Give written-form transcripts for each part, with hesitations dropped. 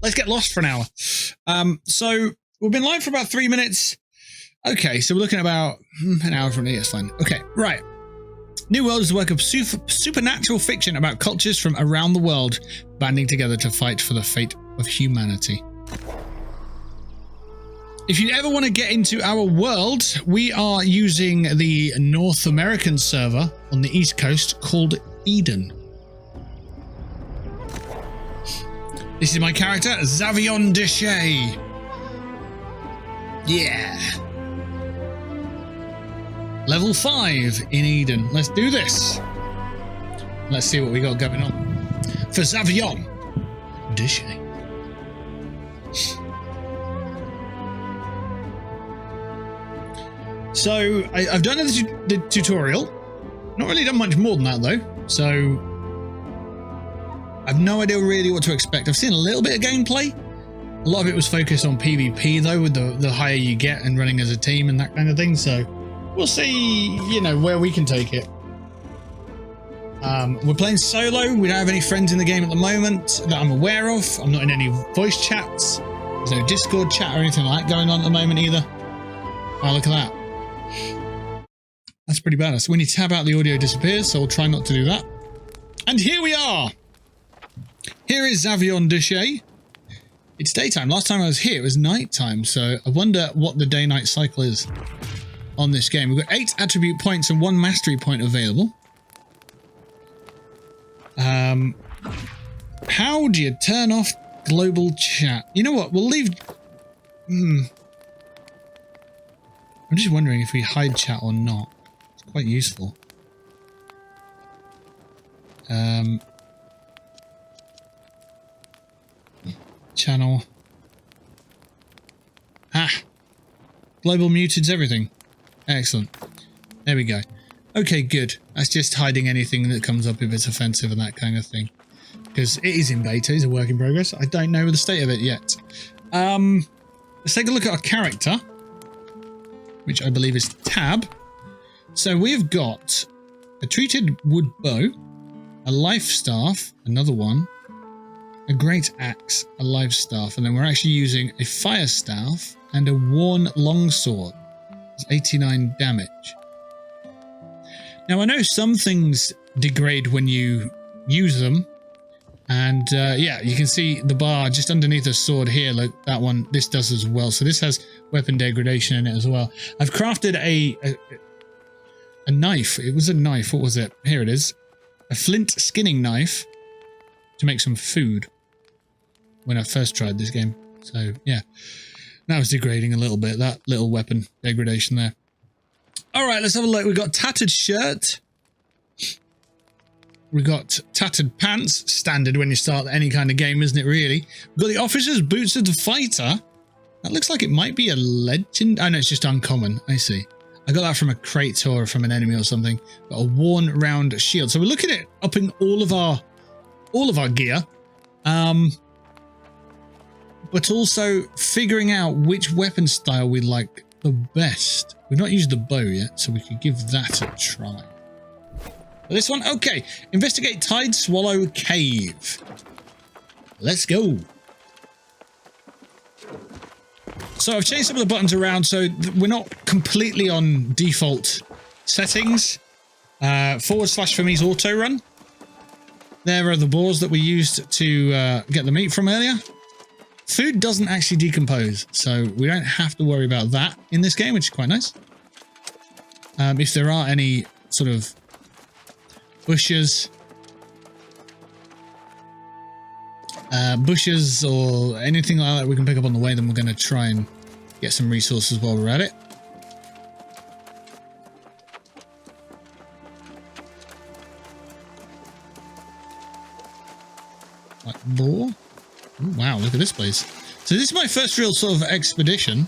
let's get lost for an hour. So we've been live for about 3 minutes. Okay, so we're looking at about an hour from here. It's fine. Okay, right. New World is a work of supernatural fiction about cultures from around the world banding together to fight for the fate of humanity. If you ever want to get into our world, we are using the North American server on the East Coast called Eden. This is my character, Zavion Deshay. Yeah. Level 5 in Eden. Let's do this. Let's see what we got going on. For Zavion Deshay. So, I've done the tutorial. Not really done much more than that, though. So, I've no idea really what to expect. I've seen a little bit of gameplay. A lot of it was focused on PvP, though, with the higher you get and running as a team and that kind of thing. So, we'll see, you know, where we can take it. We're playing solo. We don't have any friends in the game at the moment that I'm aware of. I'm not in any voice chats. There's no Discord chat or anything like that going on at the moment either. Oh, look at that. That's pretty badass. When you tab out, the audio disappears, so we'll try not to do that. And here we are. Here is Zavion Deshay. It's daytime. Last time I was here, it was nighttime, so I wonder what the day-night cycle is on this game. We've got 8 attribute points and 1 mastery point available. How do you turn off global chat? You know what? We'll leave... I'm just wondering if we hide chat or not. It's quite useful. Channel. Global muteds everything. Excellent. There we go. Okay, good. That's just hiding anything that comes up if it's offensive and that kind of thing. Because it is in beta, it's a work in progress. I don't know the state of it yet. Let's take a look at our character, which I believe is Tab. So we've got a treated wood bow, a life staff, another one, a great axe, a life staff, and then we're actually using a fire staff and a worn longsword. It's 89 damage. Now I know some things degrade when you use them, and yeah, you can see the bar just underneath the sword here. Look, that one, this does as well. So this has weapon degradation in it as well. I've crafted a knife. It was a knife. What was it? Here it is. A flint skinning knife to make some food when I first tried this game. So yeah, that was degrading a little bit, that little weapon degradation there. All right, let's have a look. We've got tattered shirt. We've got tattered pants, standard when you start any kind of game, isn't it, really? We've got the officer's boots of the fighter. That looks like it might be a legend. Oh, no, it's just uncommon. I see. I got that from a crate or from an enemy or something. Got a worn round shield. So we're looking at upping all of our gear. But also figuring out which weapon style we like the best. We've not used the bow yet, so we could give that a try. This one, okay. Investigate Tide Swallow Cave. Let's go. So I've changed some of the buttons around so we're not completely on default settings. / for me is auto run. There are the boars that we used to get the meat from earlier. Food doesn't actually decompose, so we don't have to worry about that in this game, which is quite nice. If there are any sort of bushes or anything like that we can pick up on the way, then we're going to try and get some resources while we're at it. Like boar. Ooh, wow, look at this place. So this is my first real sort of expedition.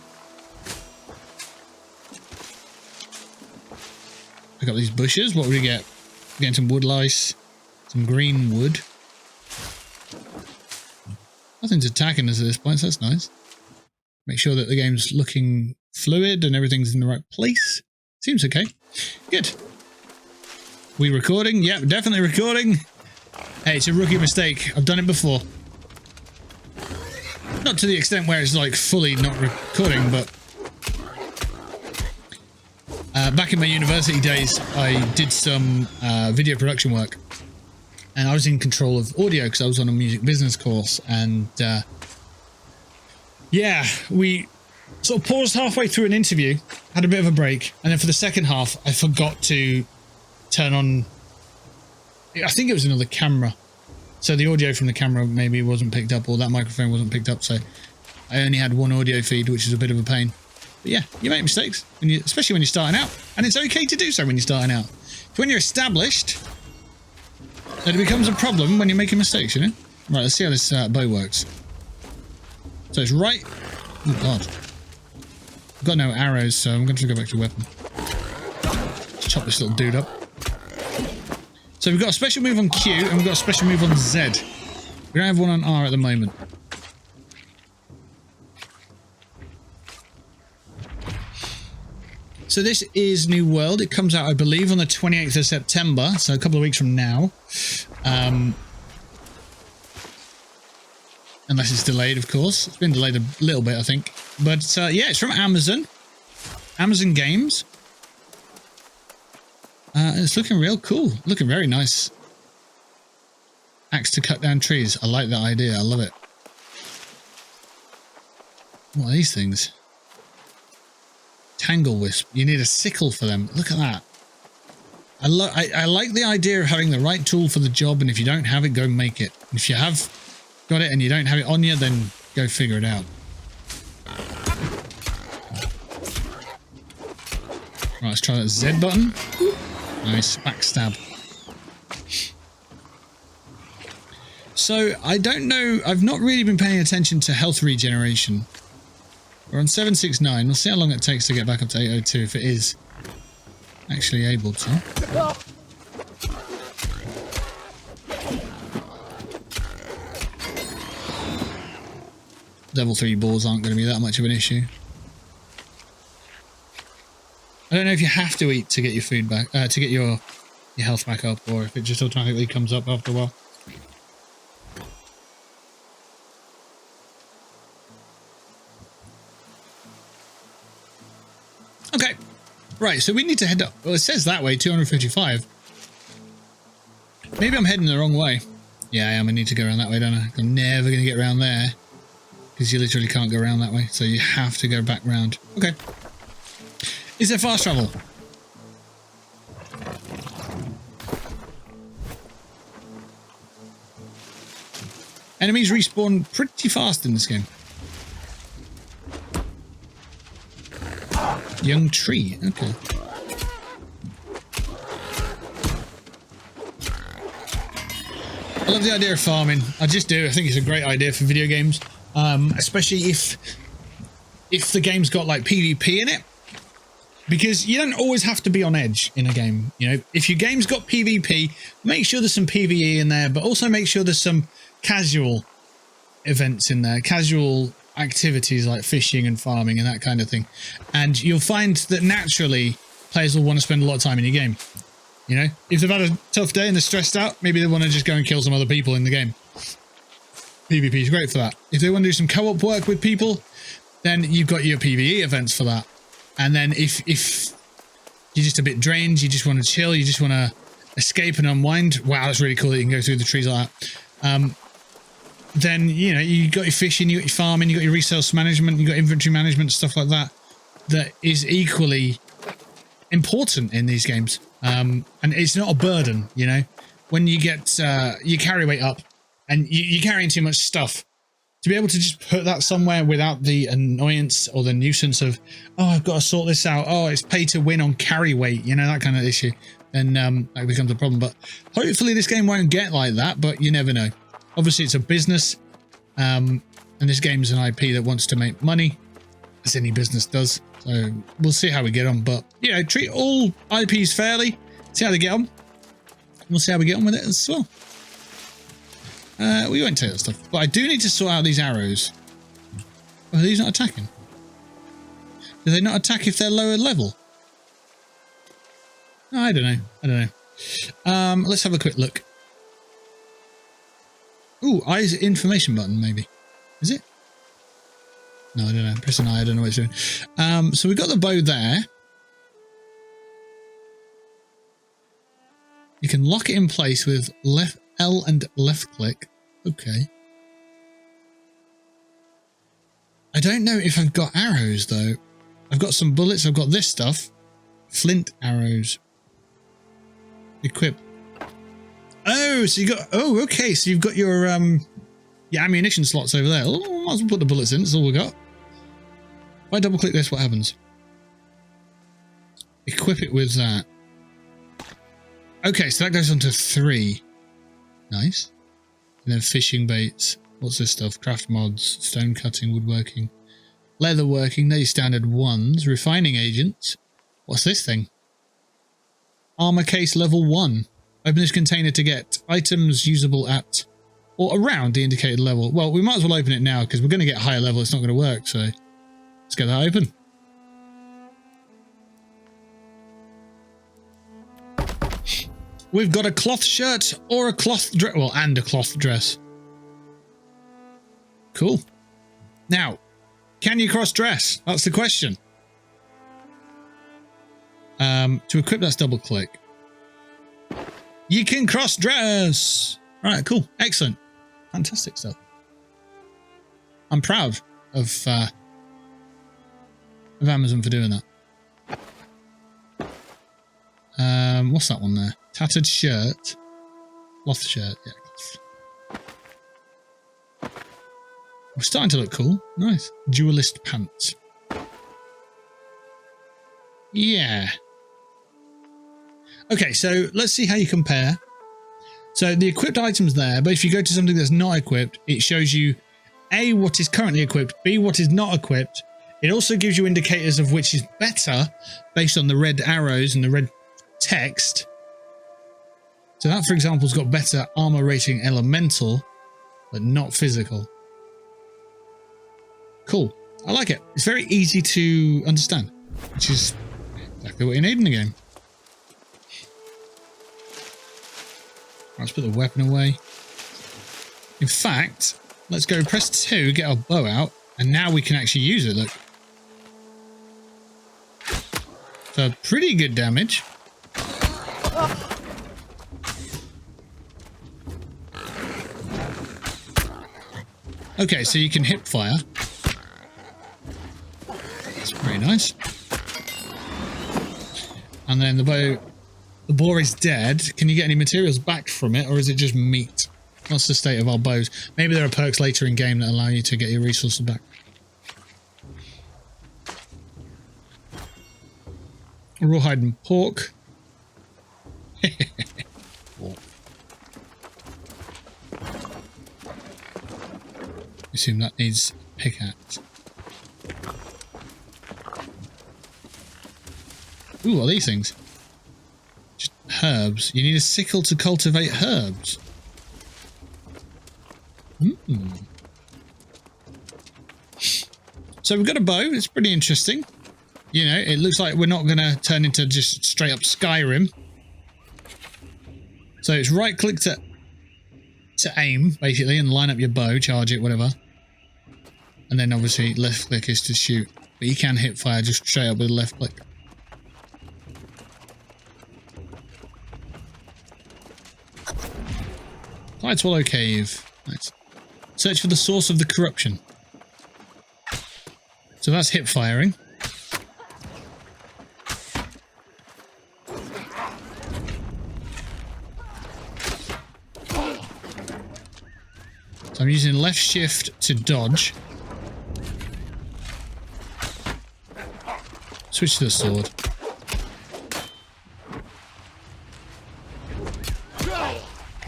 Pick up these bushes. What would we get? We're getting some wood lice, some green wood. Nothing's attacking us at this point, so that's nice. Make sure that the game's looking fluid and everything's in the right place. Seems okay. Good. We recording? Yep, definitely recording. Hey, it's a rookie mistake. I've done it before. Not to the extent where it's like fully not recording, but back in my university days, I did some video production work, and I was in control of audio because I was on a music business course, and yeah, we sort of paused halfway through an interview, had a bit of a break, and then for the second half, I forgot to turn on, I think it was another camera. So the audio from the camera maybe wasn't picked up, or that microphone wasn't picked up, so I only had one audio feed, which is a bit of a pain. But yeah, you make mistakes, especially when you're starting out, and it's okay to do so when you're starting out. It's when you're established that it becomes a problem when you're making mistakes, you know? Right, let's see how this bow works. So it's right... Oh, God. I've got no arrows, so I'm going to go back to weapon. Let's chop this little dude up. So we've got a special move on Q, and we've got a special move on Z. We don't have one on R at the moment. So this is New World. It comes out, I believe, on the 28th of September, so a couple of weeks from now. Unless it's delayed, of course. It's been delayed a little bit, I think. But yeah, it's from Amazon. Amazon Games. It's looking real cool. Looking very nice. Axe to cut down trees. I like that idea. I love it. What are these things? Tangle Wisp. You need a sickle for them. Look at that. I like the idea of having the right tool for the job, and if you don't have it, go make it. If you have got it and you don't have it on you, then go figure it out. Right, let's try that Z button. Nice, backstab. So, I don't know, I've not really been paying attention to health regeneration. We're on 769, we'll see how long it takes to get back up to 802 if it is actually able to. Level 3 balls aren't going to be that much of an issue. I don't know if you have to eat to get your food back, to get your health back up, or if it just automatically comes up after a while. Okay, right, so we need to head up. Well, it says that way, 255. Maybe I'm heading the wrong way. Yeah, I am. I need to go around that way, don't I? I'm never going to get around there, because you literally can't go around that way, so you have to go back round. Okay. Is there fast travel? Enemies respawn pretty fast in this game. Young tree, okay. I love the idea of farming. I just do. I think it's a great idea for video games, especially if the game's got like PvP in it. Because you don't always have to be on edge in a game, you know. If your game's got PvP, make sure there's some PvE in there, but also make sure there's some casual events in there, casual activities like fishing and farming and that kind of thing. And you'll find that naturally players will want to spend a lot of time in your game. You know, if they've had a tough day and they're stressed out, maybe they want to just go and kill some other people in the game. PvP is great for that. If they want to do some co-op work with people, then you've got your PvE events for that. And then if you're just a bit drained, you just want to chill, you just want to escape and unwind. Wow, that's really cool that you can go through the trees like that. Then, you know, you got your fishing, you got your farming, you got your resource management, you got inventory management, stuff like that. That is equally important in these games. And it's not a burden, you know. When you get your carry weight up and you're carrying too much stuff, to be able to just put that somewhere without the annoyance or the nuisance of, oh, I've got to sort this out. Oh, it's pay to win on carry weight, you know, that kind of issue. Then that becomes a problem. But hopefully this game won't get like that, but you never know. Obviously, it's a business, and this game's an IP that wants to make money, as any business does. So we'll see how we get on. But, you know, treat all IPs fairly. See how they get on. We'll see how we get on with it as well. We won't take that stuff. But I do need to sort out these arrows. Are these not attacking? Do they not attack if they're lower level? I don't know. I don't know. Let's have a quick look. Ooh, eyes information button, maybe. Is it? No, I don't know. Press an I don't know what it's doing. So we've got the bow there. You can lock it in place with left L and left click. Okay. I don't know if I've got arrows though. I've got some bullets. I've got this stuff. Flint arrows. Equip. Oh, so you got. Oh, okay. So you've got your ammunition slots over there. Oh, might as well put the bullets in. That's all we got. If I double click this, what happens? Equip it with that. Okay, so that goes on to 3. Nice. And then fishing baits. What's this stuff? Craft mods, stone cutting, woodworking, leather working. They're your standard ones. Refining agents. What's this thing? Armor case level 1. Open this container to get items usable at or around the indicated level. Well, we might as well open it now because we're going to get a higher level. It's not going to work, so let's get that open. We've got a cloth shirt or a cloth dress. Well, and a cloth dress. Cool. Now, can you cross-dress? That's the question. To equip, that's double-click. You can cross-dress! Alright, cool. Excellent. Fantastic stuff. I'm proud of Amazon for doing that. What's that one there? Tattered shirt. Cloth shirt, yeah. We're starting to look cool. Nice. Duelist pants. Yeah. Okay, so let's see how you compare. So the equipped item's there, but if you go to something that's not equipped, it shows you A, what is currently equipped, B, what is not equipped. It also gives you indicators of which is better based on the red arrows and the red text. So that, for example, has got better armor rating elemental, but not physical. Cool. I like it. It's very easy to understand, which is exactly what you need in the game. Let's put the weapon away. In fact, let's go press 2, get our bow out, and now we can actually use it, look. For pretty good damage. Okay, so you can hip fire. That's very nice. And then the boar is dead. Can you get any materials back from it, or is it just meat? What's the state of our bows? Maybe there are perks later in game that allow you to get your resources back. Rawhide and pork. Assume that needs a pickaxe. Ooh, what are these things? Just herbs. You need a sickle to cultivate herbs. So we've got a bow. It's pretty interesting. You know, it looks like we're not going to turn into just straight up Skyrim. So it's right click to aim, basically, and line up your bow, charge it, whatever. And then obviously left click is to shoot. But you can hit fire just straight up with left click. Light swallow cave. Nice. Search for the source of the corruption. So that's hip firing. So I'm using left shift to dodge. Switch to the sword.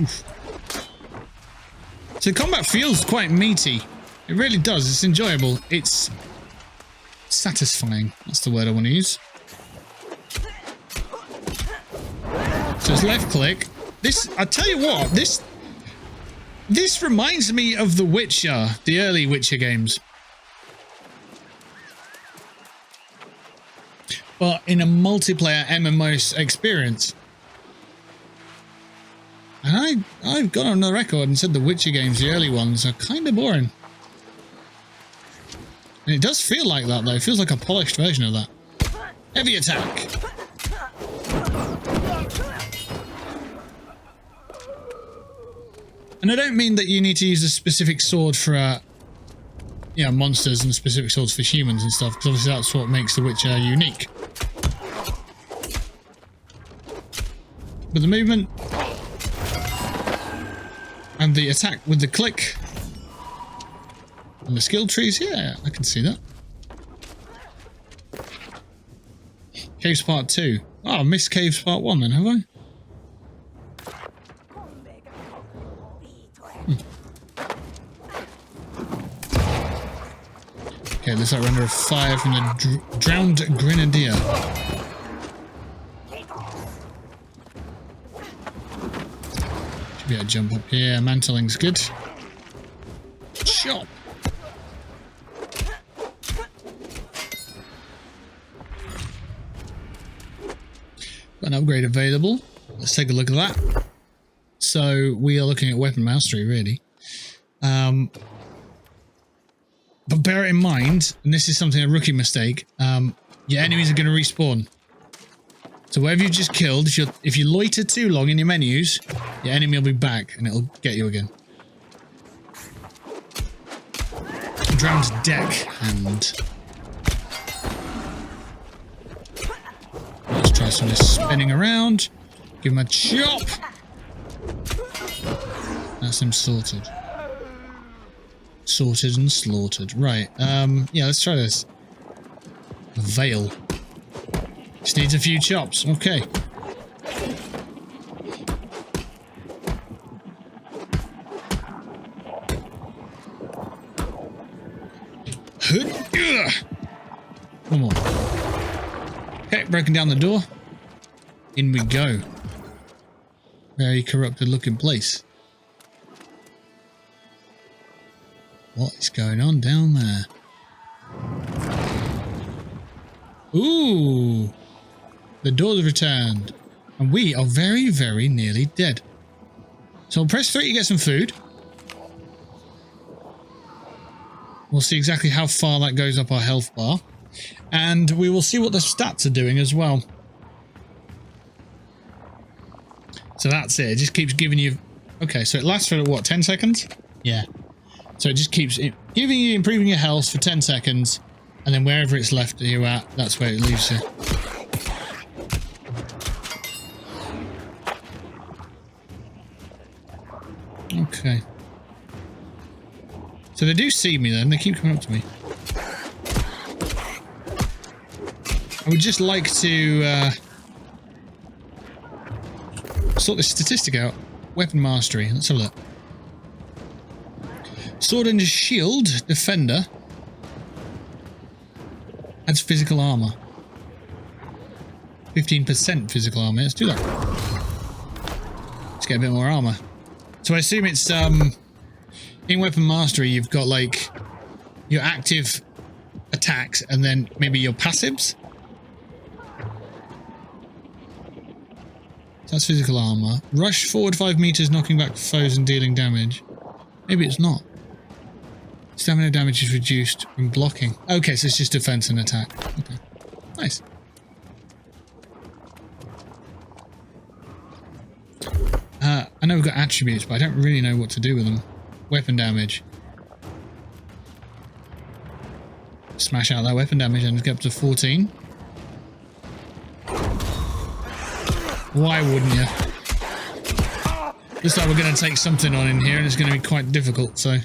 Oof. So the combat feels quite meaty. It really does. It's enjoyable. It's satisfying. That's the word I want to use. So it's left click. This, I tell you what, this reminds me of The Witcher, the early Witcher games. But in a multiplayer MMO experience. And I've gone on the record and said the Witcher games, the early ones, are kind of boring. And it does feel like that, though. It feels like a polished version of that. Heavy attack. And I don't mean that you need to use a specific sword for, monsters and specific swords for humans and stuff, because obviously that's what makes the Witcher unique. But the movement and the attack with the click and the skill trees, yeah, I can see that. Caves Part 2. Oh, I missed Caves Part 1 then, have I? Okay, looks like we're under fire from the drowned grenadier. Should be able to jump up here. Mantling's good. Chop! Got an upgrade available. Let's take a look at that. So we are looking at weapon mastery, really. But bear it in mind, and this is something a rookie mistake, your enemies are going to respawn. So whatever you just killed, if you loiter too long in your menus, your enemy will be back and it'll get you again. Drowned deckhand. Let's try some of this spinning around. Give him a chop. That's him sorted. Sorted and slaughtered. Right, yeah, let's try this. Veil. Just needs a few chops. Okay. One more. Okay, broken down the door. In we go. Very corrupted looking place. What is going on down there? Ooh! The doors have returned. And we are very, very nearly dead. So I'll press 3 to get some food. We'll see exactly how far that goes up our health bar. And we will see what the stats are doing as well. So that's it. It just keeps giving you... Okay, so it lasts for, what, 10 seconds? Yeah. So it just keeps giving you, improving your health for 10 seconds. And then wherever it's left you at, that's where it leaves you. Okay. So they do see me then. They keep coming up to me. I would just like to sort this statistic out. Weapon mastery. Let's have a look. Sword and shield defender adds physical armor. 15% physical armor. Let's do that. Let's get a bit more armor. So I assume it's in weapon mastery you've got like your active attacks and then maybe your passives. That's physical armor. Rush forward 5 meters, knocking back foes and dealing damage. Maybe it's not. Stamina damage is reduced when blocking. Okay, so it's just defense and attack. Okay. Nice. I know we've got attributes, but I don't really know what to do with them. Weapon damage. Smash out that weapon damage and get up to 14. Why wouldn't you? Looks like we're going to take something on in here and it's going to be quite difficult, so...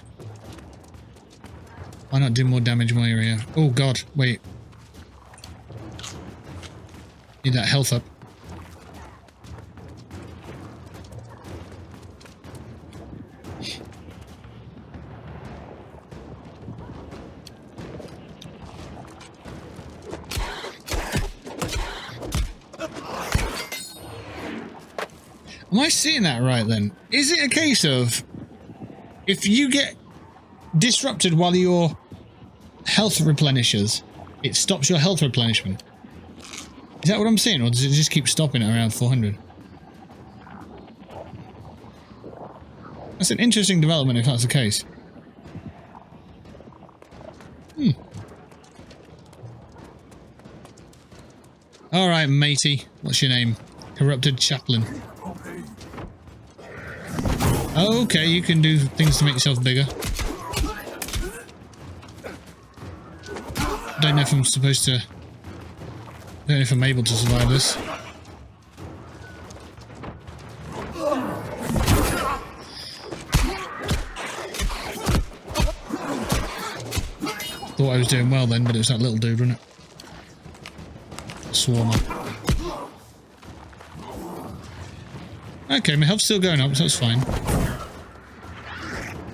Why not do more damage while you're here? Oh god, wait. Need that health up. Am I seeing that right then? Is it a case of if you get disrupted while your health replenishes, it stops your health replenishment? Is that what I'm seeing, or does it just keep stopping at around 400? That's an interesting development if that's the case. All right, matey. What's your name? Corrupted chaplain. Okay, you can do things to make yourself bigger. Don't know if I'm supposed to... Don't know if I'm able to survive this. Thought I was doing well then, but it was that little dude, wasn't it? Swarmer. Okay, my health's still going up, so that's fine.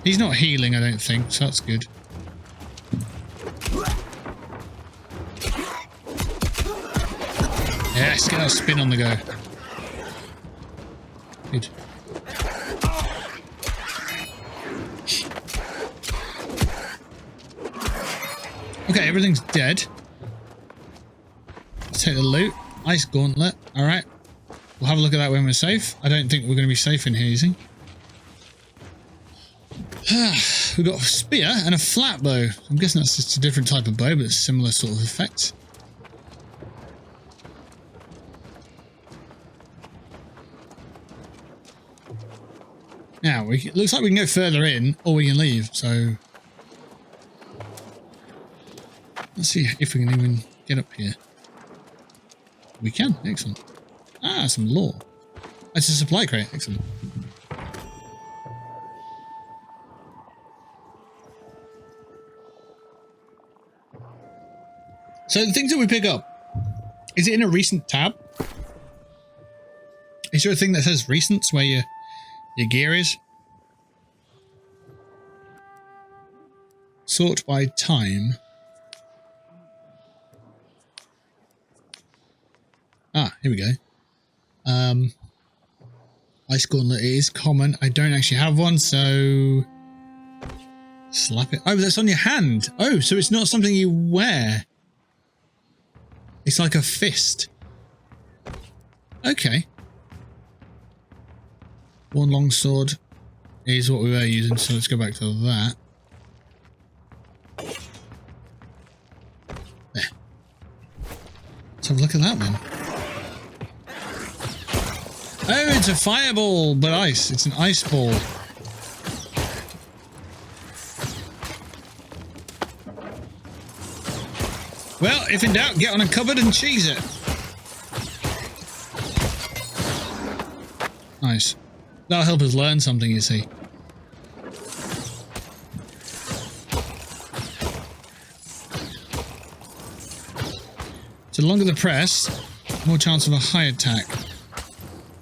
He's not healing, I don't think, so that's good. Yes, get that spin on the go. Good. Okay, everything's dead. Let's take the loot. Ice gauntlet. Alright. We'll have a look at that when we're safe. I don't think we're going to be safe in here, you see. We've got a spear and a flat bow. I'm guessing that's just a different type of bow, but it's similar sort of effect. Now, it looks like we can go further in, or we can leave, so... Let's see if we can even get up here. We can, excellent. Ah, some lore. It's a supply crate, excellent. So the things that we pick up, is it in a recent tab? Is there a thing that says recents where your gear is? Sort by time. Ah, here we go. Ice gauntlet is common. I don't actually have one, so slap it. Oh, that's on your hand. Oh, so it's not something you wear. It's like a fist. Okay. One long sword is what we were using, so let's go back to that. There. Let's have a look at that then. Oh, it's a fireball, but ice. It's an ice ball. Well, if in doubt, get on a cupboard and cheese it. Nice. That'll help us learn something, you see. So the longer the press, more chance of a high attack.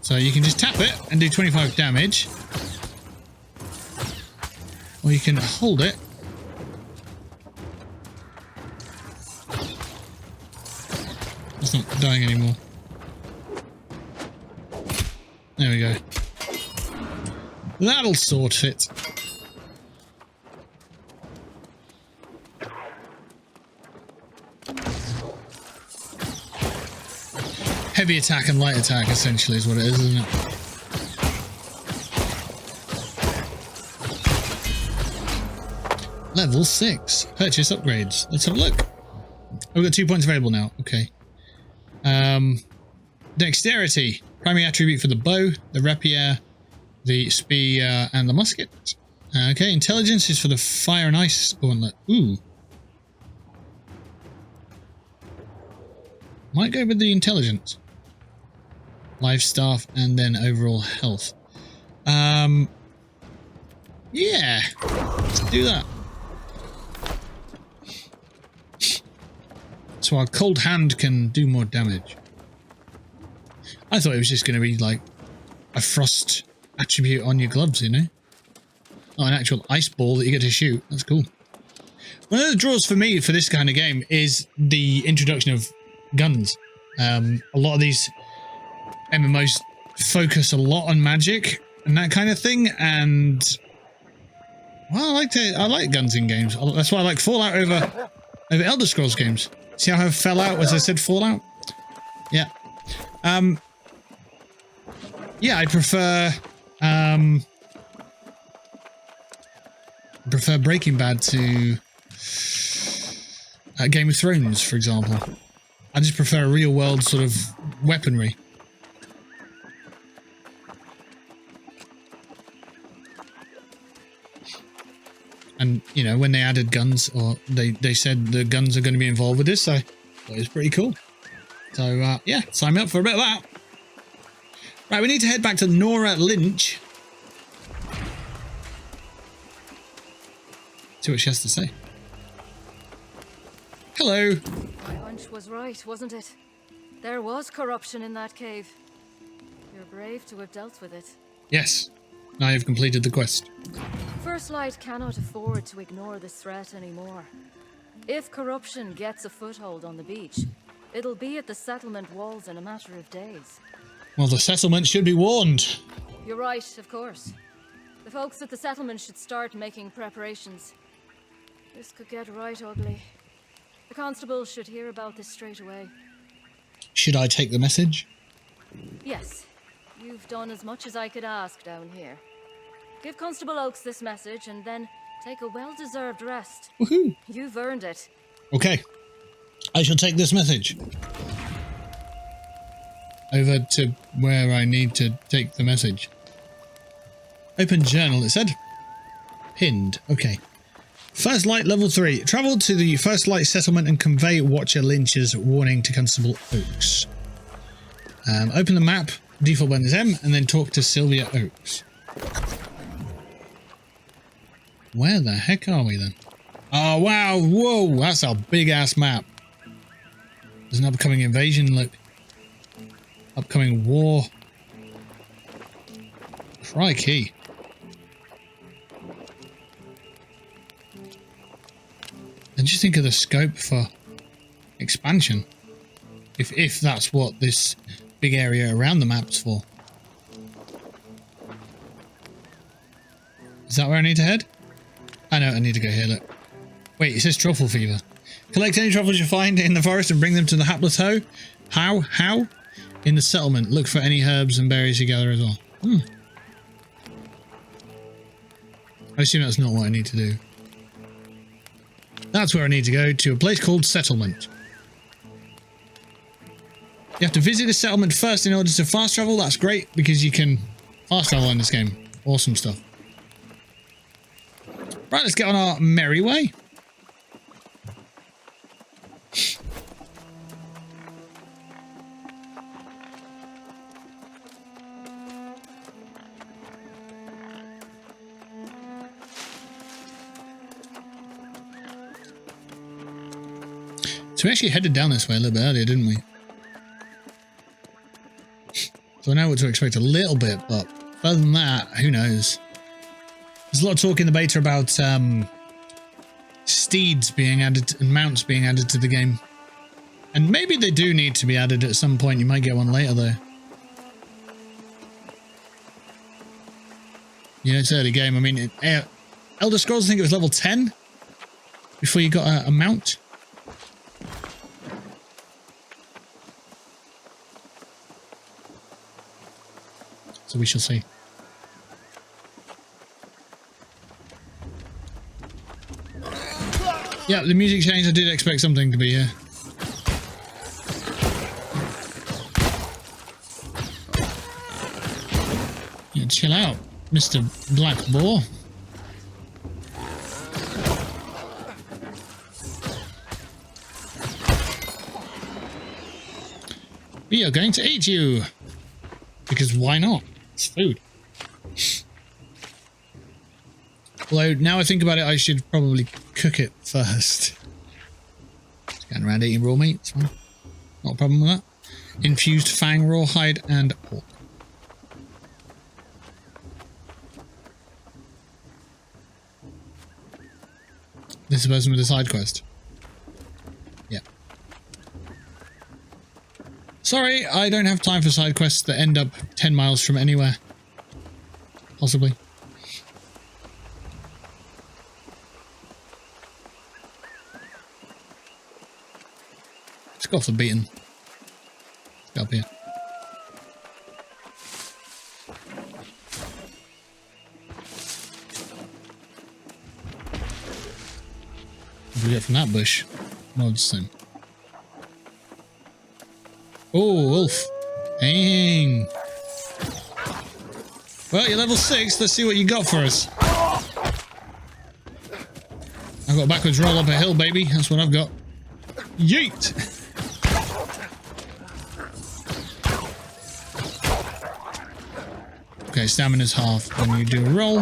So you can just tap it and do 25 damage. Or you can hold it. It's not dying anymore. There we go. That'll sort it. Heavy attack and light attack essentially is what it is, isn't it? Level 6. Purchase upgrades. Let's have a look. Oh, we've got 2 points available now. Okay. Dexterity. Primary attribute for the bow, the rapier, the spear, and the musket. Okay, intelligence is for the fire and ice gauntlet. Ooh. Might go with the intelligence. Life staff and then overall health. Yeah. Let's do that. So our cold hand can do more damage. I thought it was just going to be like a frost attribute on your gloves, you know? Oh, an actual ice ball that you get to shoot. That's cool. One of the draws for me for this kind of game is the introduction of guns. A lot of these MMOs focus a lot on magic and that kind of thing, and well, I like guns in games. That's why I like Fallout over Elder Scrolls games. See how I fell out as I said Fallout? Yeah. Yeah, I prefer Breaking Bad to Game of Thrones, for example. I just prefer real world sort of weaponry. And, you know, when they added guns, or they said the guns are going to be involved with this, so it was pretty cool. So, yeah, sign me up for a bit of that. Right, we need to head back to Nora Lynch. See what she has to say. Hello. My hunch was right, wasn't it? There was corruption in that cave. You're brave to have dealt with it. Yes, I have completed the quest. First Light cannot afford to ignore this threat anymore. If corruption gets a foothold on the beach, it'll be at the settlement walls in a matter of days. Well, the settlement should be warned. You're right, of course. The folks at the settlement should start making preparations. This could get right ugly. The constable should hear about this straight away. Should I take the message? Yes. You've done as much as I could ask down here. Give Constable Oakes this message and then take a well-deserved rest. Woohoo! You've earned it. Okay. I shall take this message. Over to where I need to take the message. Open journal, it said. Pinned. Okay. First Light level 3. Travel to the First Light settlement and convey Watcher Lynch's warning to Constable Oakes. Open the map. Default button is M, and then talk to Sylvia Oakes. Where the heck are we then? Oh wow, whoa, that's a big ass map. There's an upcoming invasion, look. Upcoming war. Crikey. And just think of the scope for expansion. If that's what this big area around the map's for. Is that where I need to head? I know I need to go here, look. Wait, it says truffle fever. Collect any truffles you find in the forest and bring them to the hapless hoe. How? In the settlement. Look for any herbs and berries you gather as well. I assume that's not what I need to do. That's where I need to go, to a place called Settlement. You have to visit the settlement first in order to fast travel. That's great, because you can fast travel in this game. Awesome stuff. Right, let's get on our merry way. So we actually headed down this way a little bit earlier, didn't we? So I know what to expect a little bit, but other than that, who knows? There's a lot of talk in the beta about steeds being added and mounts being added to the game. And maybe they do need to be added at some point. You might get one later though. Yeah, it's early game. I mean, Elder Scrolls, I think it was level 10 before you got a mount. So we shall see. Yeah, the music changed. I did expect something to be here. Yeah, chill out, Mr. Black Boar. We are going to eat you. Because why not? It's food. Although, now I think about it, I should probably cook it first. Just going around eating raw meat, it's fine. Not a problem with that. Infused fang, rawhide, and pork. This is the person with the side quest. Yeah. Sorry, I don't have time for side quests that end up 10 miles from anywhere. Possibly. Let's go off the beaten. Let's go up here. What do we get from that bush? Well, the same. Oh, wolf. Dang. Well, you're level 6. Let's see what you got for us. I've got a backwards roll up a hill, baby. That's what I've got. Yeet! Okay, stamina's half when you do a roll.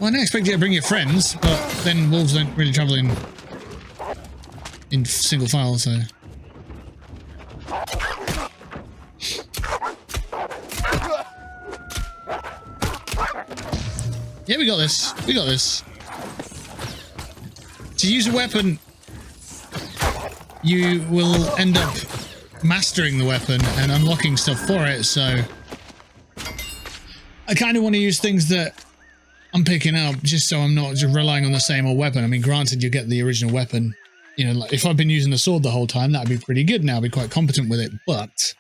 Well, I didn't expect you to bring your friends, but then wolves don't really travel in single file, so... Yeah, we got this. We got this. To use a weapon, you will end up mastering the weapon and unlocking stuff for it, so... I kind of want to use things that I'm picking up just so I'm not just relying on the same old weapon. I mean, granted, you get the original weapon. You know, like if I've been using the sword the whole time, that'd be pretty good now. I'd be quite competent with it, but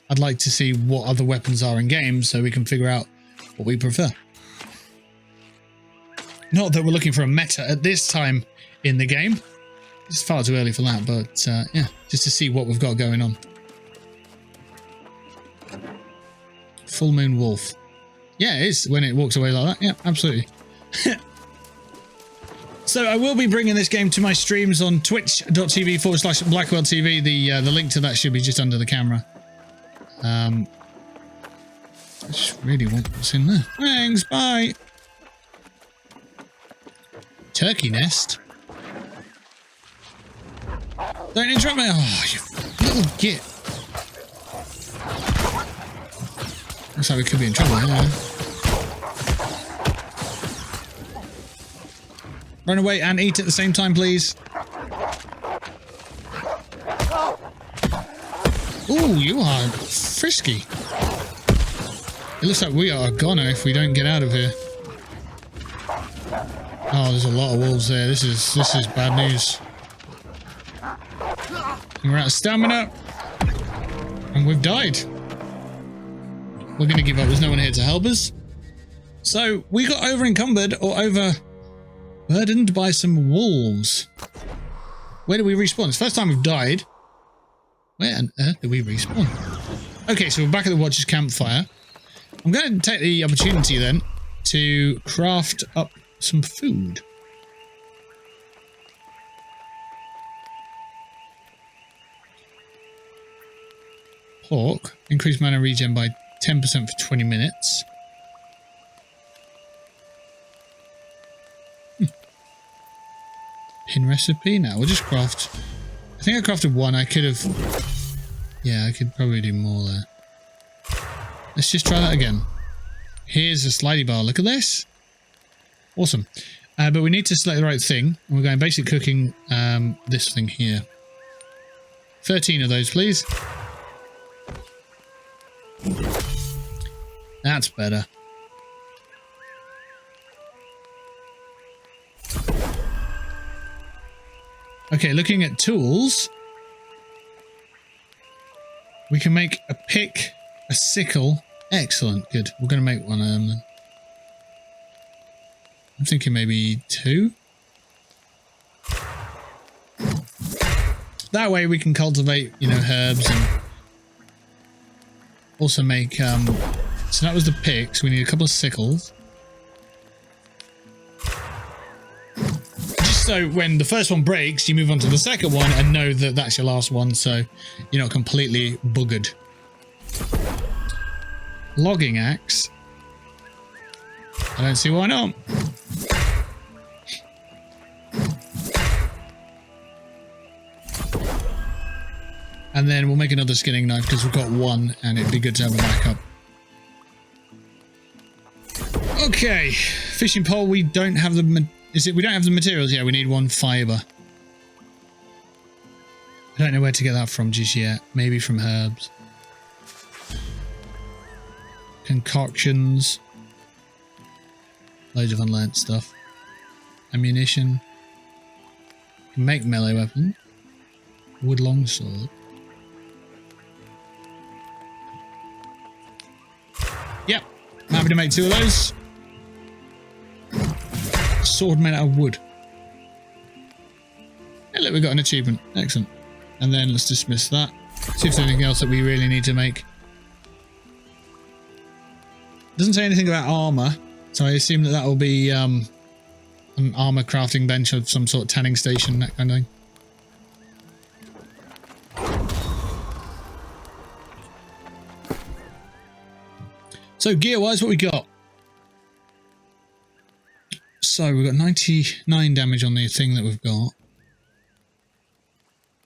I'd like to see what other weapons are in game so we can figure out what we prefer. Not that we're looking for a meta at this time in the game. It's far too early for that, but yeah, just to see what we've got going on. Full Moon Wolf. Yeah, it is when it walks away like that. Yeah, absolutely. So I will be bringing this game to my streams on twitch.tv/BlackwellTV. The link to that should be just under the camera. I just really want what's in there. Thanks, bye. Turkey nest. Don't interrupt me. Oh, you little git. Looks like we could be in trouble here. Run away and eat at the same time, please. Ooh, you are frisky. It looks like we are a goner if we don't get out of here. Oh, there's a lot of wolves there. This is bad news. And we're out of stamina. And we've died. We're going to give up. There's no one here to help us. So, we got over-encumbered or overburdened by some wolves. Where do we respawn? It's the first time we've died. Where on earth do we respawn? Okay, so we're back at the Watcher's campfire. I'm going to take the opportunity then to craft up some food. Pork. Increase mana regen by 10% for 20 minutes. Pin recipe? No, we'll just craft... I think I crafted one. I could have... Yeah, I could probably do more there. Let's just try that again. Here's a slidey bar. Look at this. Awesome. But we need to select the right thing. We're going basic cooking this thing here. 13 of those, please. That's better. Okay, looking at tools. We can make a pick, a sickle. Excellent, good. We're going to make one of them then. I'm thinking maybe 2. That way we can cultivate, you know, herbs and also make, so that was the picks. We need a couple of sickles. Just so when the first one breaks, you move on to the second one and know that that's your last one, so you're not completely buggered. Logging axe. I don't see why not. And then we'll make another skinning knife because we've got one and it'd be good to have a backup. Okay, fishing pole. We don't have the we don't have the materials yet. We need 1 fiber. I don't know where to get that from just yet. Maybe from herbs. Concoctions. Loads of unlearned stuff. Ammunition. Can make melee weapon. Wood longsword. Yep, I'm happy to make 2 of those. Sword made out of wood. Hey, look, we got an achievement. Excellent. And then let's dismiss that. See if there's anything else that we really need to make. Doesn't say anything about armor, so I assume that will be an armor crafting bench of some sort of tanning station, that kind of thing. So gear-wise, what we got? So we've got 99 damage on the thing that we've got.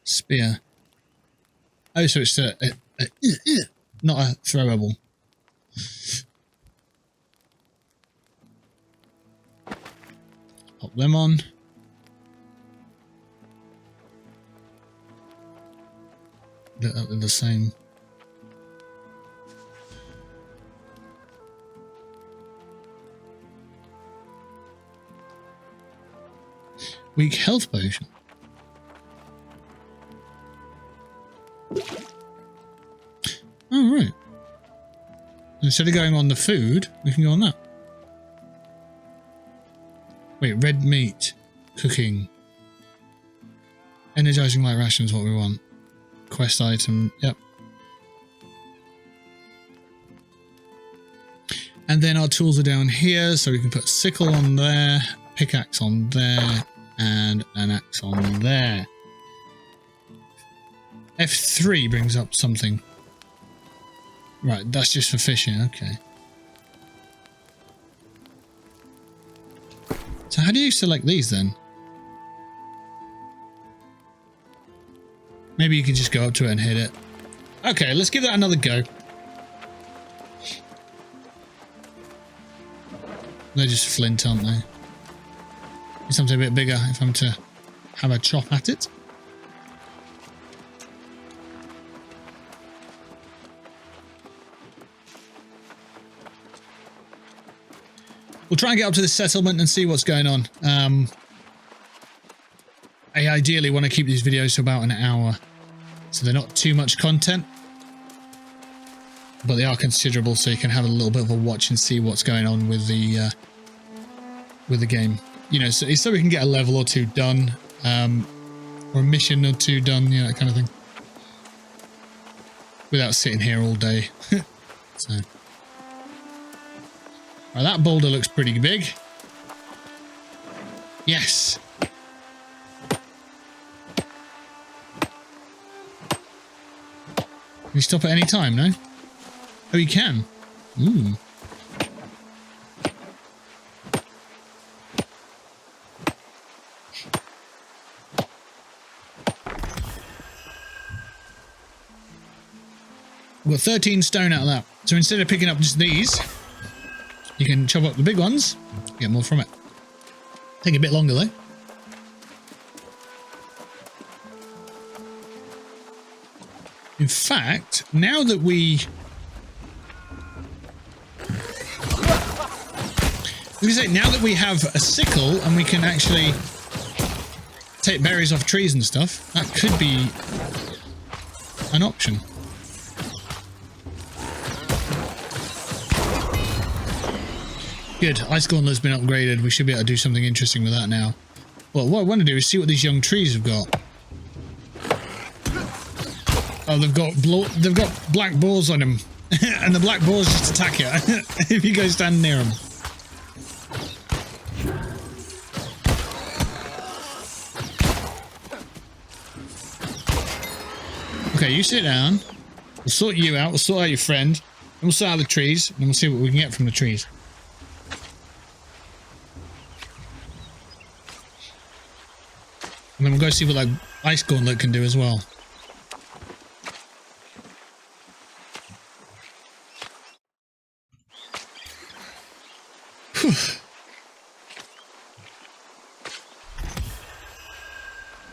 Spear. Oh, so it's not a throwable. Pop them on. They're the same. Weak health potion. Oh, right. Instead of going on the food, we can go on that. Wait, red meat. Cooking. Energizing light rations, what we want. Quest item, yep. And then our tools are down here, so we can put sickle on there, pickaxe on there, and an axe on there. F3 brings up something. Right, that's just for fishing, okay. So how do you select these then? Maybe you can just go up to it and hit it. Okay, let's give that another go. They're just flint, aren't they? Need something a bit bigger if I'm to have a chop at it. We'll try and get up to this settlement and see what's going on. I ideally want to keep these videos to about an hour, so they're not too much content, but they are considerable, so you can have a little bit of a watch and see what's going on with the game. You know, so we can get a level or two done, or a mission or two done, you know, that kind of thing, without sitting here all day. So. Right, that boulder looks pretty big. Yes. Can you stop at any time, no? Oh, you can. Ooh. We've got 13 stone out of that. So instead of picking up just these, you can chop up the big ones, get more from it. Take a bit longer though. In fact, now that we have a sickle and we can actually take berries off trees and stuff, that could be an option. Good, Ice Gauntlet's been upgraded. We should be able to do something interesting with that now. Well, what I want to do is see what these young trees have got. Oh, they've got black balls on them, and the black balls just attack you if you go stand near them. Okay, you sit down. We'll sort you out. We'll sort out your friend. And we'll sort out the trees, and we'll see what we can get from the trees. And then we'll go see what that Ice Gauntlet can do as well. Whew.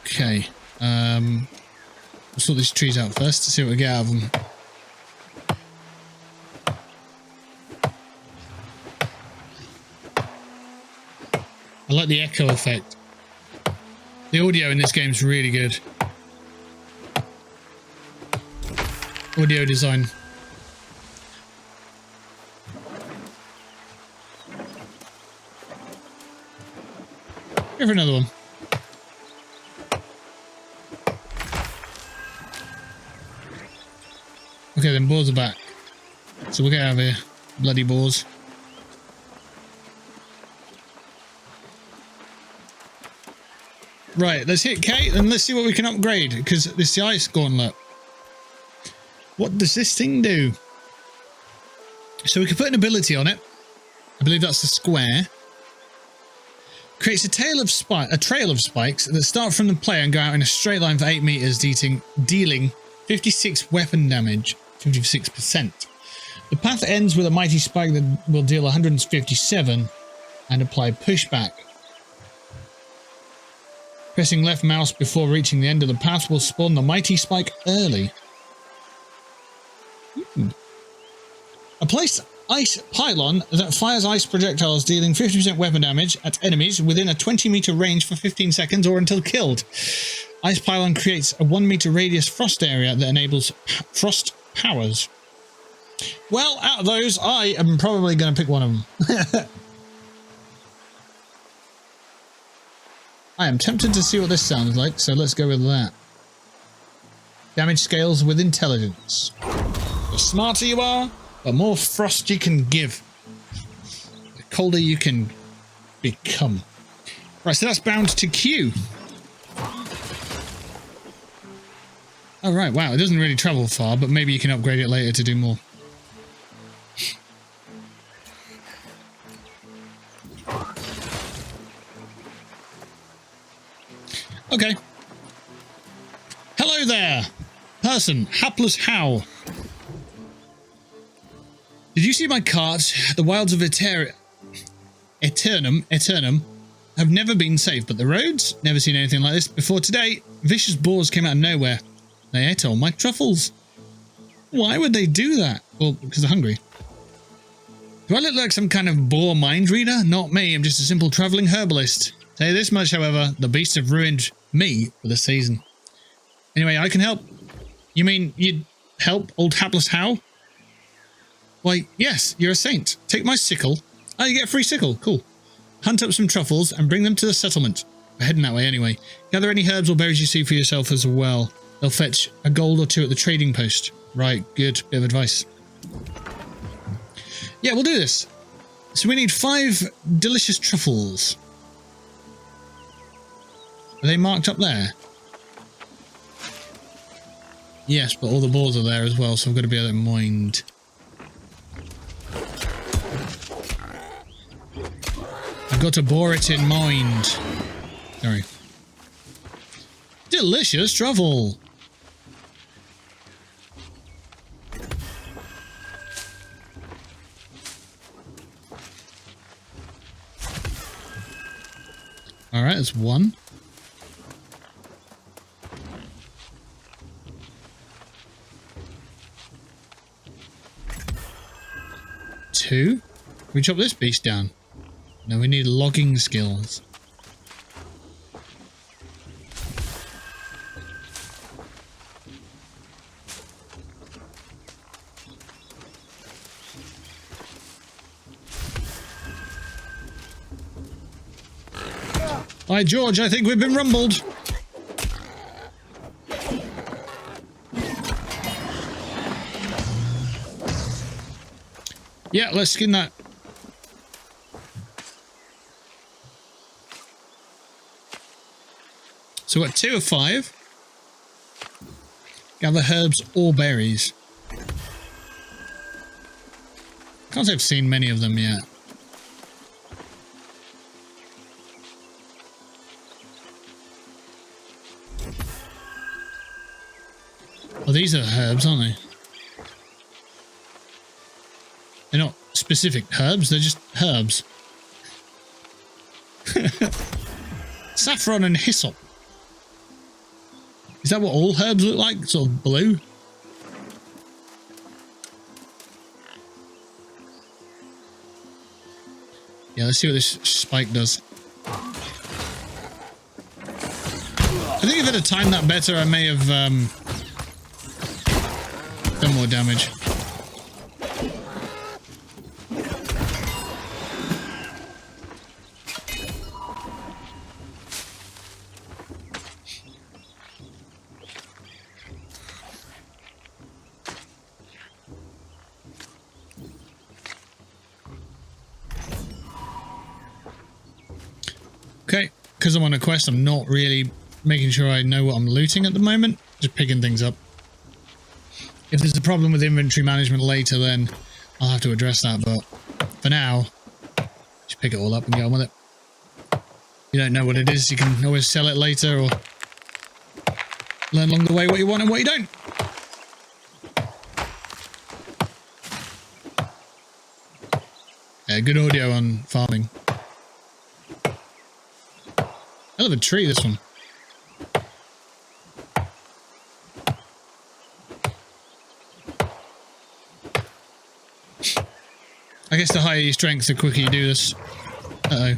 Okay. We'll sort these trees out first to see what we get out of them. I like the echo effect. The audio in this game is really good. Audio design. Go for another one. Okay, then boars are back. So we'll get out of here. Bloody boars. Right, let's hit Kate and let's see what we can upgrade. Because this is the ice gauntlet. What does this thing do? So we can put an ability on it. I believe that's the square. Creates a trail of spikes that start from the player and go out in a straight line for 8 meters, dealing 56 weapon damage, 56%. The path ends with a mighty spike that will deal 157 and apply pushback. Pressing left mouse before reaching the end of the path will spawn the mighty spike early. A placed ice pylon that fires ice projectiles, dealing 50% weapon damage at enemies within a 20-meter range for 15 seconds or until killed. Ice pylon creates a 1-meter radius frost area that enables frost powers. Well, out of those, I am probably going to pick one of them. I am tempted to see what this sounds like, so let's go with that. Damage scales with intelligence. The smarter you are, the more frost you can give. The colder you can become. Right, so that's bound to Q. Oh, right, wow, it doesn't really travel far, but maybe you can upgrade it later to do more. Okay. Hello there, person, hapless how. Did you see my cart? The wilds of Eternum have never been safe, but the roads? Never seen anything like this before today. Vicious boars came out of nowhere. They ate all my truffles. Why would they do that? Well, because they're hungry. Do I look like some kind of boar mind reader? Not me, I'm just a simple travelling herbalist. Say this much, however, the beasts have ruined me for the season. Anyway, I can help. You mean you'd help, old hapless how? Why, yes, you're a saint. Take my sickle. Oh, you get a free sickle. Cool. Hunt up some truffles and bring them to the settlement. We're heading that way anyway. Gather any herbs or berries you see for yourself as well. They'll fetch a gold or two at the trading post. Right, good. Bit of advice. Yeah, we'll do this. So we need 5 delicious truffles. Are they marked up there? Yes, but all the balls are there as well, so I've got to be able to mind. I've got to bore it in mind. Sorry. Delicious truffle! Alright, that's 1. 2. Can we chop this beast down? No, we need logging skills. By George, I think we've been rumbled. Yeah, let's skin that. So we've got 2 of 5. Gather herbs or berries. Can't say I've seen many of them yet. Oh, these are herbs, aren't they? They're not specific herbs, they're just herbs. Saffron and hyssop. Is that what all herbs look like? Sort of blue? Yeah, let's see what this spike does. I think if I'd have timed that better, I may have done more damage. because I'm on a quest, I'm not really making sure I know what I'm looting at the moment. Just picking things up. If there's a problem with inventory management later, then I'll have to address that. But for now, just pick it all up and get on with it. You don't know what it is, you can always sell it later or learn along the way what you want and what you don't. Yeah, good audio on farming. Hell of a tree, this one. I guess the higher your strength, the quicker you do this. Uh-oh.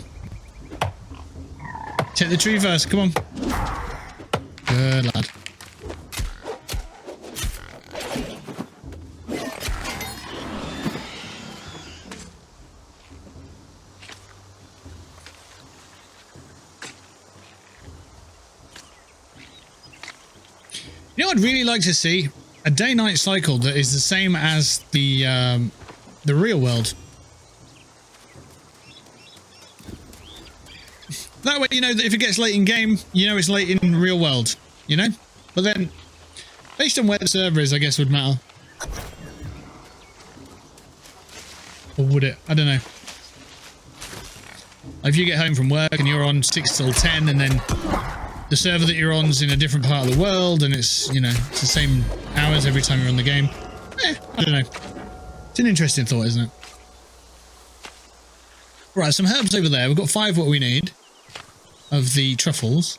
Take the tree first, come on. Good lad. You know what I'd really like to see? A day-night cycle that is the same as the real world. That way, you know that if it gets late in game, you know it's late in real world, you know? But then, based on where the server is, I guess would matter. Or would it? I don't know. If you get home from work and you're on 6 till 10 and then the server that you're on is in a different part of the world and it's, you know, it's the same hours every time you're on the game. I don't know. It's an interesting thought, isn't it? Right, some herbs over there. We've got 5 what we need of the truffles.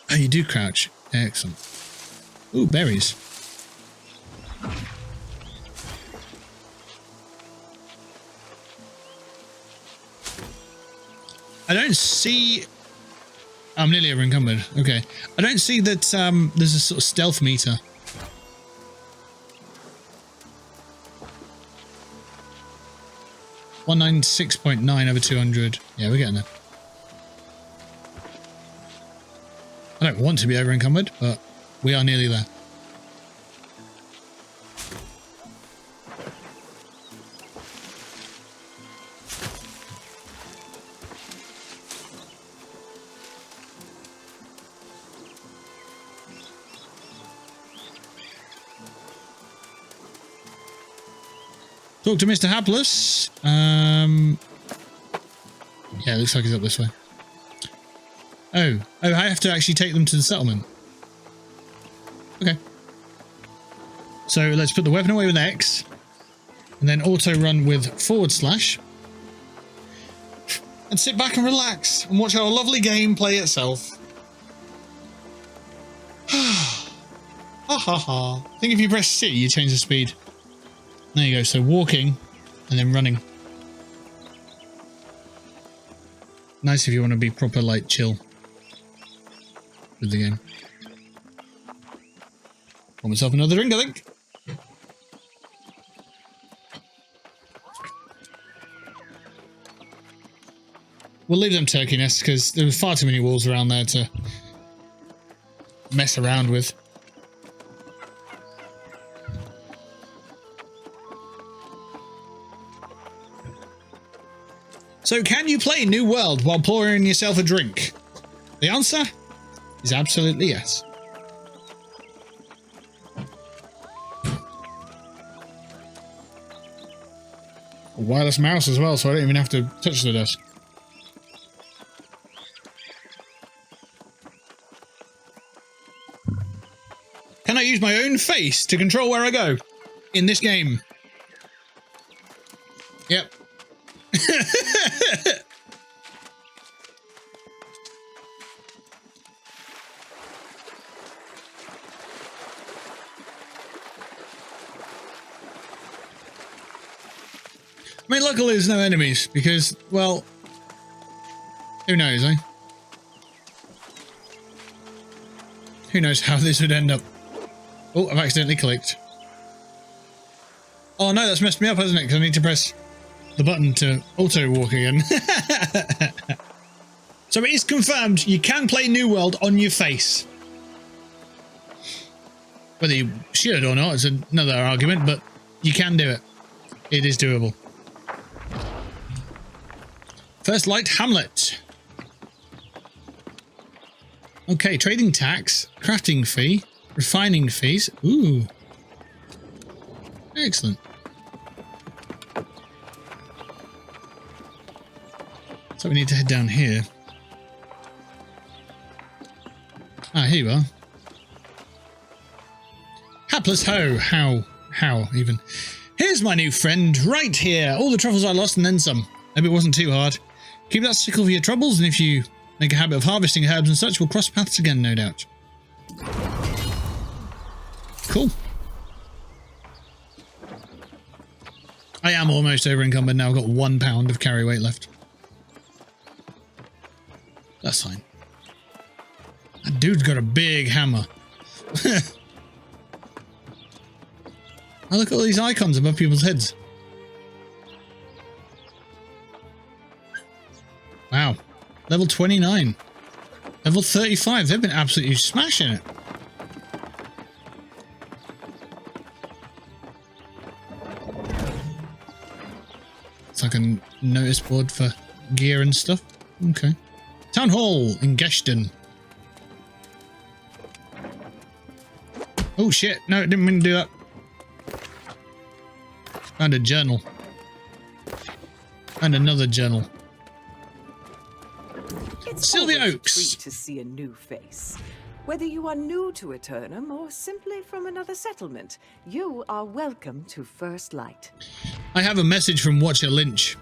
Oh, you do crouch. Excellent. Ooh, berries. I don't see... I'm nearly over encumbered. Okay. I don't see that there's a sort of stealth meter. $196.9 over 200. Yeah, we're getting there. I don't want to be over encumbered, but we are nearly there. Talk to Mr. Hapless. Yeah, it looks like he's up this way. Oh, I have to actually take them to the settlement. Okay. So let's put the weapon away with X, and then auto run with /, and sit back and relax and watch our lovely game play itself. Ha ha ha. I think if you press C, you change the speed. There you go, so walking and then running. Nice if you want to be proper, like, chill with the game. Pour myself another drink, I think. We'll leave them turkey nests because there were far too many walls around there to mess around with. So, can you play New World while pouring yourself a drink? The answer is absolutely yes. A wireless mouse as well, so I don't even have to touch the desk. Can I use my own face to control where I go in this game? Yep. I mean, luckily there's no enemies because, well, who knows, eh? Who knows how this would end up? Oh, I've accidentally clicked. Oh no, that's messed me up, hasn't it? Because I need to press the button to auto walk again. So it is confirmed you can play New World on your face. Whether you should or not is another argument, but you can do it. It is doable. First Light Hamlet. Okay, trading tax, crafting fee, refining fees. Ooh. Excellent. So we need to head down here. Ah, here you are. Hapless ho. How even. Here's my new friend, right here. All the truffles I lost and then some. Hope it wasn't too hard. Keep that sickle for your troubles, and if you make a habit of harvesting herbs and such, we'll cross paths again, no doubt. Cool. I am almost over encumbered now. I've got 1 pound of carry weight left. That's fine. That dude's got a big hammer. Oh, look at all these icons above people's heads. Wow. Level 29. Level 35. They've been absolutely smashing it. It's like a notice board for gear and stuff. Okay. Town Hall in Geshton. Oh shit. No, didn't mean to do that. Found a journal. And another journal. It's Sylvia always Oaks. a treat to see a new face. Whether you are new to Eternum or simply from another settlement, you are welcome to First Light. I have a message from Watcher Lynch.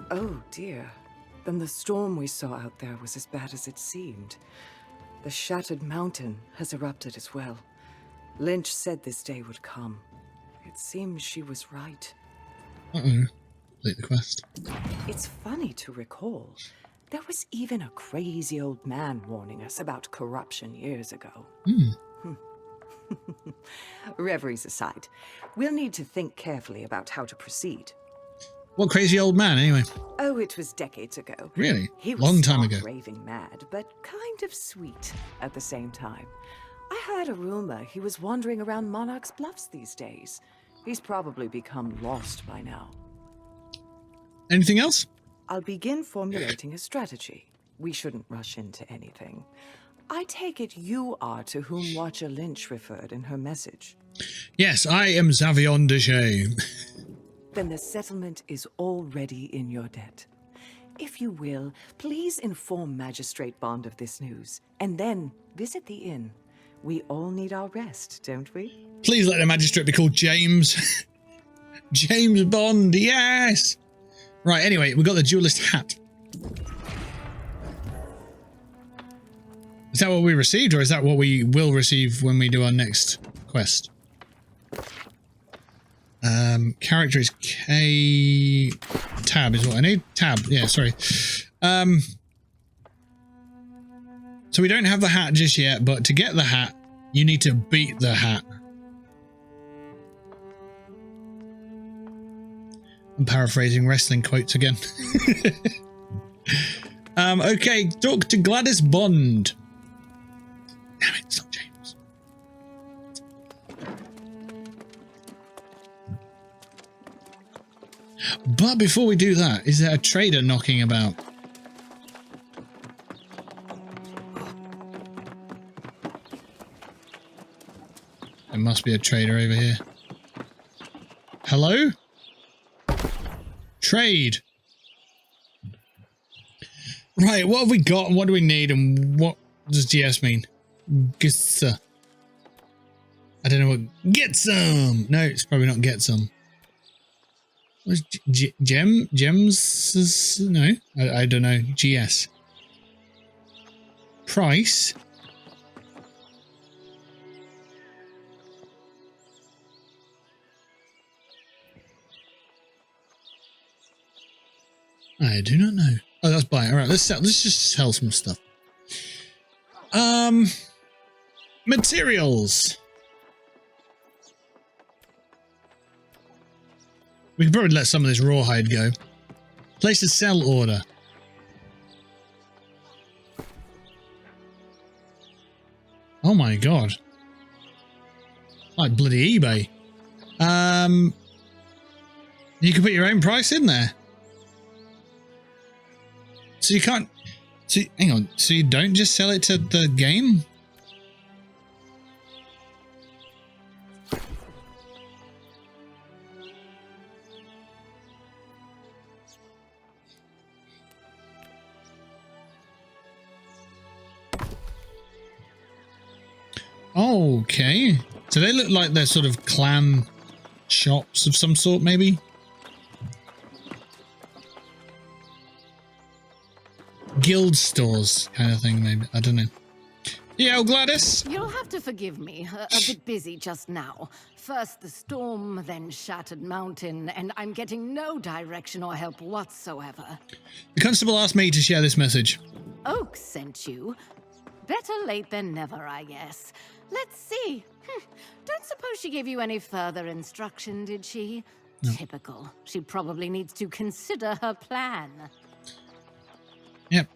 Oh dear. Then the storm we saw out there was as bad as it seemed. The Shattered Mountain has erupted as well. Lynch said this day would come. It seems she was right. Uh-oh. Complete the quest. It's funny to recall. There was even a crazy old man warning us about corruption years ago. Reveries aside, we'll need to think carefully about how to proceed. What crazy old man, anyway? Oh, it was decades ago. Really? He was Long time stark ago. raving mad, but kind of sweet at the same time. I heard a rumor he was wandering around Monarch's Bluffs these days. He's probably become lost by now. Anything else? I'll begin formulating a strategy. We shouldn't rush into anything. I take it you are to whom Watcher Lynch referred in her message. Yes, I am Xavion de Jay. Then the settlement is already in your debt. If you will, please inform Magistrate Bond of this news, and then visit the inn. We all need our rest, don't we? Please let the magistrate be called James. James Bond, yes! Right, anyway, we got the duelist hat. Is that what we received, or is that what we will receive when we do our next quest? Character is K... Tab is what I need. Tab, yeah, sorry. So we don't have the hat just yet, but to get the hat, you need to beat the hat. I'm paraphrasing wrestling quotes again. Okay, talk to Gladys Bond. Damn it, it's not James. But before we do that, is there a trader knocking about? There must be a trader over here. Hello? Trade. Right, what have we got and what do we need and what does GS mean? Gissa. I don't know what... Get some! No, it's probably not get some. What's Gems? No, I don't know. GS. Price. I do not know. Oh, that's buy. All right, let's sell. Let's just sell some stuff. Materials. We can probably let some of this rawhide go. Place a sell order. Oh my god. Like bloody eBay. You can put your own price in there. So you can't... So, hang on. So you don't just sell it to the game? Okay. So they look like they're sort of clan shops of some sort, maybe? Guild stores kind of thing, maybe. I don't know. Yeah, Gladys. You'll have to forgive me. A bit busy just now. First the storm, then Shattered Mountain, and I'm getting no direction or help whatsoever. The constable asked me to share this message. Oak sent you. Better late than never, I guess. Let's see. Don't suppose she gave you any further instruction, did she? No. Typical. She probably needs to consider her plan. Yep.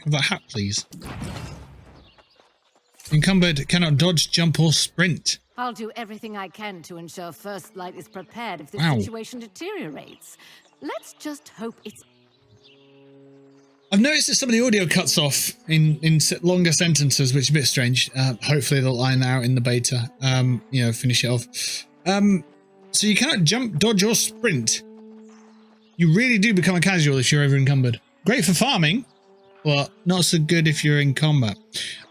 Have that hat, please. Encumbered cannot dodge, jump, or sprint. I'll do everything I can to ensure First Light is prepared if the situation deteriorates. Let's just hope it's... I've noticed that some of the audio cuts off in longer sentences, which is a bit strange. Hopefully they'll line out in the beta. You know, finish it off. So you cannot jump, dodge, or sprint. You really do become a casual if you're over encumbered. Great for farming, but not so good if you're in combat.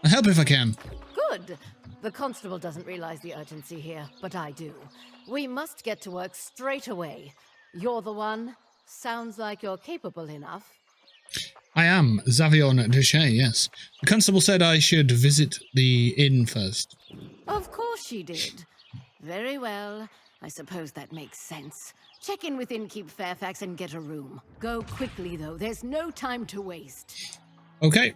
I'll help if I can. Good. The constable doesn't realize the urgency here, but I do. We must get to work straight away. You're the one. Sounds like you're capable enough. I am Xavion Duché, yes. The constable said I should visit the inn first. Of course she did. Very well. I suppose that makes sense. Check in with Innkeep Fairfax and get a room. Go quickly, though. There's no time to waste. Okay.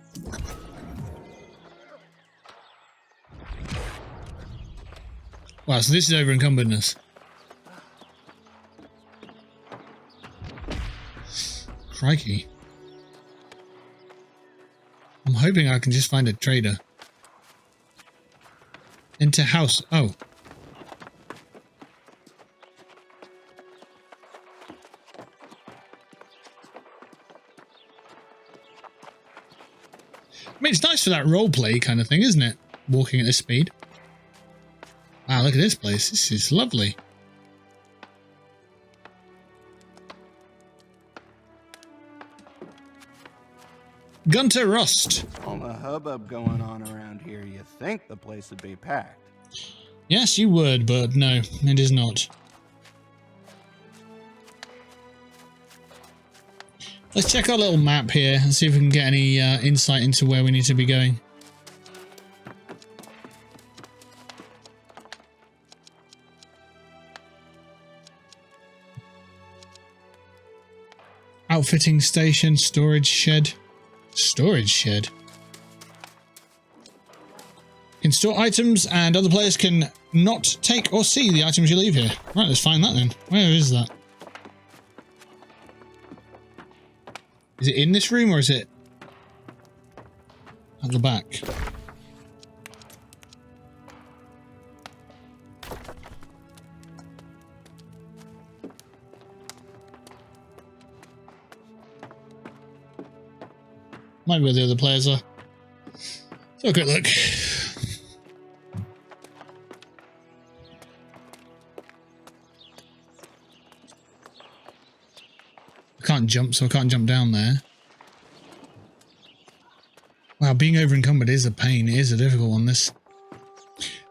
Wow, so this is over encumberdness. Crikey. I'm hoping I can just find a trader. Enter house. Oh. I mean, it's nice for that roleplay kind of thing, isn't it? Walking at this speed. Wow, look at this place. This is lovely. Gunter Rust. All the hubbub going on around here, you think the place would be packed. Yes, you would, but no, it is not. Let's check our little map here and see if we can get any insight into where we need to be going. Outfitting station, storage shed. Storage shed? You can store items and other players can not take or see the items you leave here. Right, let's find that then. Where is that? Is it in this room or is it at the back? Might be where the other players are. So a quick look. I can't jump, so I can't jump down there. Wow, being over encumbered is a pain. It is a difficult one, this.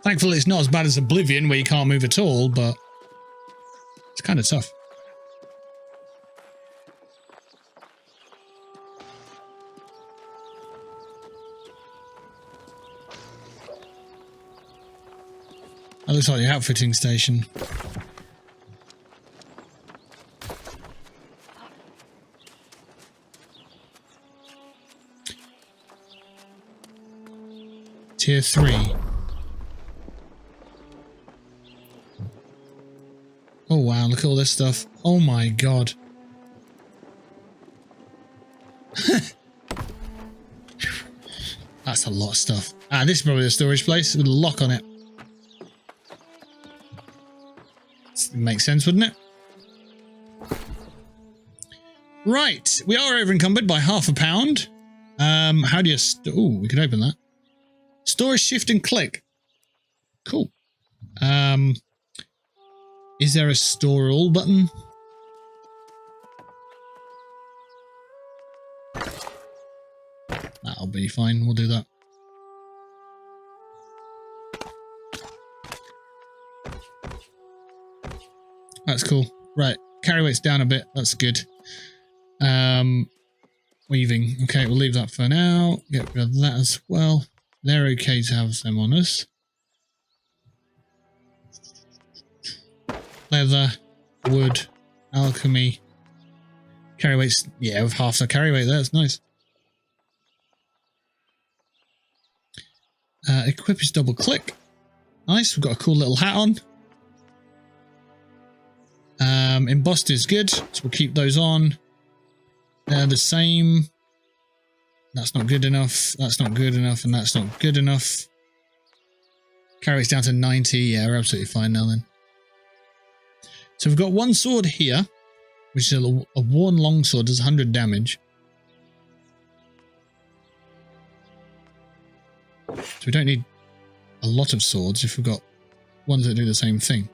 Thankfully, it's not as bad as Oblivion, where you can't move at all, but it's kind of tough. That looks like the outfitting station. Tier 3. Oh wow, look at all this stuff. Oh my god. That's a lot of stuff. Ah, this is probably the storage place with a lock on it. Makes sense, wouldn't it? Right, we are over encumbered by £0.5. How do you... Oh, we could open that. Store, shift and click. Cool. Is there a store all button? That'll be fine. We'll do that. That's cool. Right. Carry weight's down a bit. That's good. Weaving. Okay, we'll leave that for now. Get rid of that as well. They're okay to have them on us. Leather, wood, alchemy. Carry weight's, yeah, with half the carry weight there. That's nice. Equip is double click. Nice. We've got a cool little hat on. Embossed is good, so we'll keep those on. They're the same. That's not good enough. That's not good enough, and that's not good enough. Carry it's down to 90. Yeah, we're absolutely fine now then. So we've got one sword here, which is a worn longsword, does 100 damage. So we don't need a lot of swords if we've got ones that do the same thing.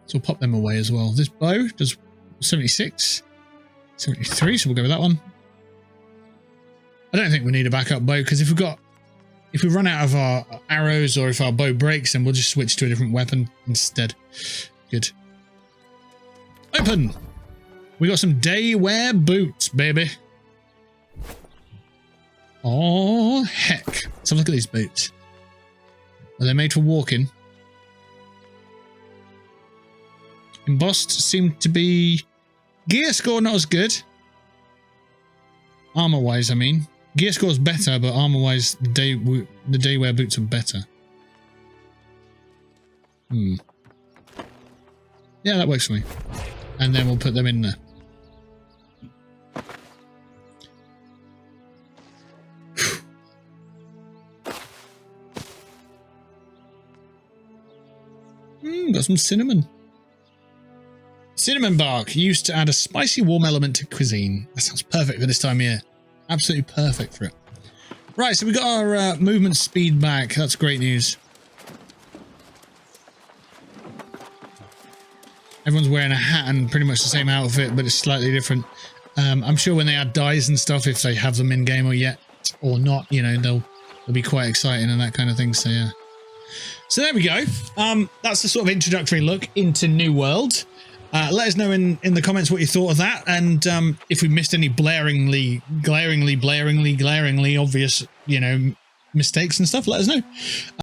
So we'll pop them away as well. This bow does 76, 73, so we'll go with that one. I don't think we need a backup bow, because if we run out of our arrows or if our bow breaks, then we'll just switch to a different weapon instead. Good. Open! We got some day wear boots, baby. Oh, heck. Let's have a look at these boots. Are they made for walking? Embossed seem to be... Gear score not as good. Armor-wise, I mean. Gear score's better, but armor-wise, the day wear boots are better. Yeah, that works for me. And then we'll put them in there. Got some cinnamon. Cinnamon bark, used to add a spicy warm element to cuisine. That sounds perfect for this time of year. Absolutely perfect for it. Right, so we got our movement speed back. That's great news. Everyone's wearing a hat and pretty much the same outfit, but it's slightly different. I'm sure when they add dyes and stuff, if they have them in game or yet or not, you know, they'll be quite exciting and that kind of thing. So yeah. So there we go. That's the sort of introductory look into New World. Let us know in the comments what you thought of that, and if we missed any glaringly obvious, you know, mistakes and stuff, let us know.